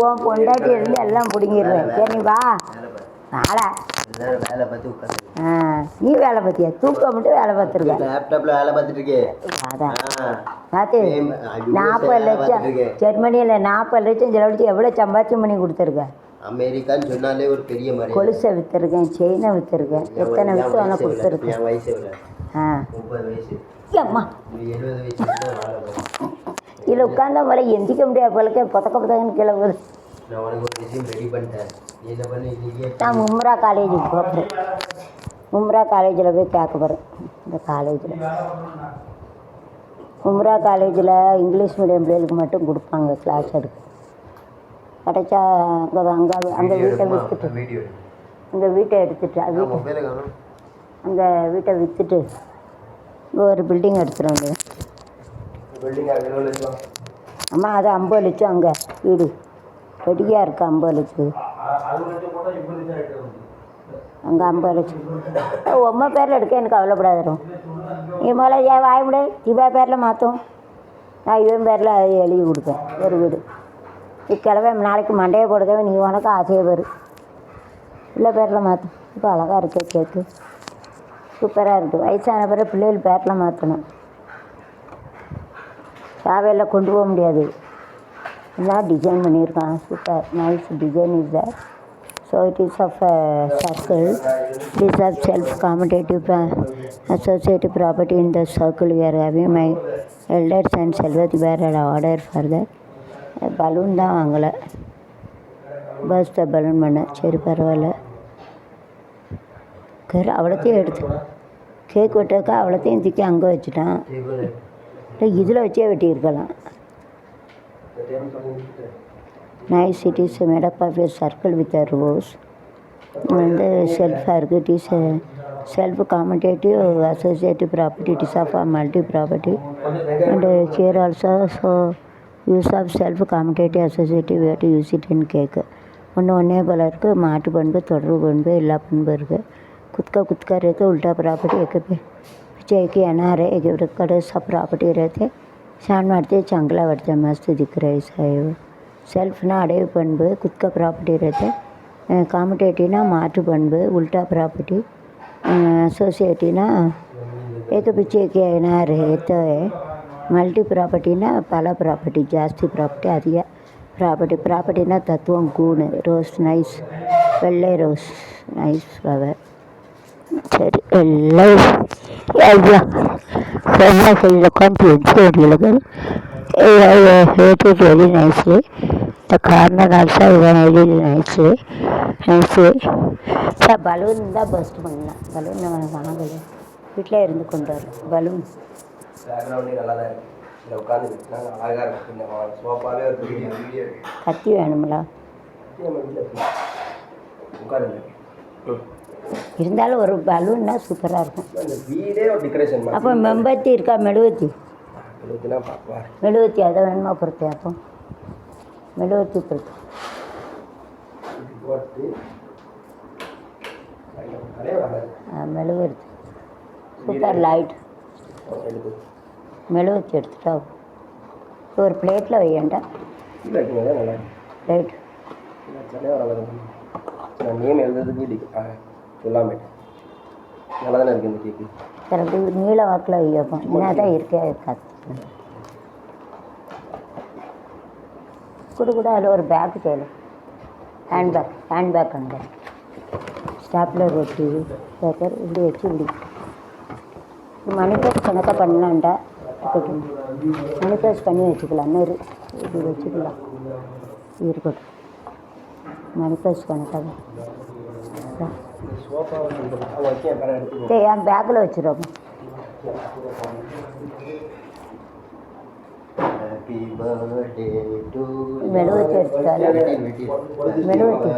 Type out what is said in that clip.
உன் பொண்டாட்டி இருந்து எல்லாம் பிடிங்கிடுவேன். சரி நீ வா. நாளை நீ வேலை பார்த்தியா? தூக்க மட்டும் வேலை பார்த்துருக்க. லேப்டாப்ல வேலை பார்த்துட்டு இருக்கேன். அதான் பார்த்து 40 லட்சம் ஜெர்மனியில் 40 லட்சம் செலவழிச்சு எவ்வளோ சம்பாத்தியம் பண்ணி கொடுத்துருக்க? அமெரிக்கான்னு சொன்னாலே ஒரு பெரிய மாதிரி. கொலுசை விற்றுருக்கேன், செயினை விற்றுருக்கேன், எத்தனை விற்று அவனை கொடுத்துருக்கேன். என் வயசு 30 வயசு. இல்லைம்மா 70 வயசு. இதில் உட்காந்தா போல எந்திக்க முடியாது போலக்கே புதக்கன்னு கீழே போகுது. நான் உனக்கு ஒரு விஷயம் ரெடி பண்ணிட்டேன். நீ என்ன பண்ணி நான் மும்ரா காலேஜுக்கு போகிறேன். மும்ரா காலேஜில் போய் கேட்க போகிறேன். இந்த காலேஜில் மும்ரா காலேஜில் இங்கிலீஷ் மீடியம் பிள்ளைகளுக்கு மட்டும் கொடுப்பாங்க கிளாஸ் எடுக்க. கிடைச்சா அங்கே வீட்டை விற்றுட்டு அந்த வீட்டை எடுத்துட்டு அந்த வீட்டை விற்றுட்டு இங்கே ஒரு பில்டிங் எடுத்துகிட்டு அம்மா அது 50 லட்சம். அங்கே வீடு ரெடியாக இருக்குது 50 லட்சம். அங்கே 50 லட்சம் உம்மா பேரில் எடுக்க எனக்கு கவலைப்படாதுரும். நீ மேலே ஏன் வாய முடியாது இவா பேரில் மாற்றும். நான் இவன் பேரில் எழுதி கொடுப்பேன் ஒரு வீடு. கிழமை நாளைக்கு மண்டையை போடுதவே நீ உனக்கு ஆசையை வரும். பிள்ளை பேரில் மாற்றும். இப்போ அழகாக இருக்கே கேக்கு, சூப்பராக இருக்குது. வயசான பிறகு பிள்ளைகள் பேரில் மாற்றணும். சாவையில் கொண்டு போக முடியாது. எல்லாம் டிசைன் பண்ணியிருக்கான். Super nice design is that. So it is of circle. It is of self-commutative associative property in the circle. We are having my elders and Selvathi were an order for that. Balloon தான் வாங்கலை. பஸ்ஸை balloon பண்ண. சரி பரவாயில்ல. அவ்வளோத்தையும் எடுத்து cake வெட்டாக்கா அவ்வளோத்தையும் தூக்கி அங்கே வச்சுட்டான். இதில் வச்சே வெட்டியிருக்கலாம். Nice. It is made up of a circle with a rose. வந்து செல்ஃபாக இருக்குது. It is self commutative associative property. It is of a multi property and here also. So use of self commutative associative way to use it in cake. ஒன்றே போல் இருக்குது. மாட்டு பண்பு, தொடர்பு பண்பு, எல்லா பண்பும் இருக்குது. कुत्का रहते उल्टा प्रॉपर्टी एक पीछे एक अनार है एक कड़े सब प्रॉपर्टी रहते शान मारते चंगला बढ़ते मस्त दिख रहा है. ऐसा है वो सेल्फ ना अड़े पण्बु कुत्का प्रॉपर्टी रहते. कामटेटी ना माटू पण्बु उल्टा प्रॉपर्टी. असोसिएटी ना एक पीछे एक अनार रहते है. मल्टी प्रॉपर्टी ना पला प्रॉपर्टी जास्ती प्रॉपर्टी अधिक प्रॉपर्टी ना तत्व गूण रोज नाइस वेल्ले रोज नाइस फ्लवर. சரி எல்லாம் really nicely. The corner also really nicely. Sir balloon தான் பெஸ்ட் பண்ணலாம். பலூன் நம்ம வாங்கலை, வீட்டில் இருந்து கொண்டு வரோம். பலூன் கத்தி வேணுங்களா? இருந்தாலும் ஒரு பலூன்னா சூப்பராக இருக்கும். அப்போ மெம்பத்தி இருக்கா? மெழுகுவத்தி அதை வேணுமா பொறுத்து? அப்போ மெழுகுவத்தி பொறுத்து மெழுகுவத்தி சூப்பர் லைட் மெழுகுவத்தி எடுத்துட்டா ஒரு பிளேட்டில் வையண்டா லைட் நேம் எழுதுறதுக்கு சொல்லாமே நல்லா தானே இருக்குது இந்த கேக்கு. சார் அப்படி நீள வாக்கில் வைப்போம். என்ன தான் இருக்கே காத்து கூட அதில் ஒரு பேக் தேவை. ஹேண்ட்பேக் அந்த ஸ்டாப்லர் வச்சு பேப்பர் இப்படி வச்சு இப்படி மணிபேஸ் கணக்காக பண்ணலான்டா. இருக்கட்டும், மணிபேஸ் பண்ணி வச்சுக்கலாம். இன்னொரு இப்படி வச்சுக்கலாம். இருக்கட்டும், மணிபேஸ் கணக்காக என் பேக்கில் வச்சுருவோம். மெழுகுவத்தி எடுத்துட்டாலும் மெழுகுவத்தி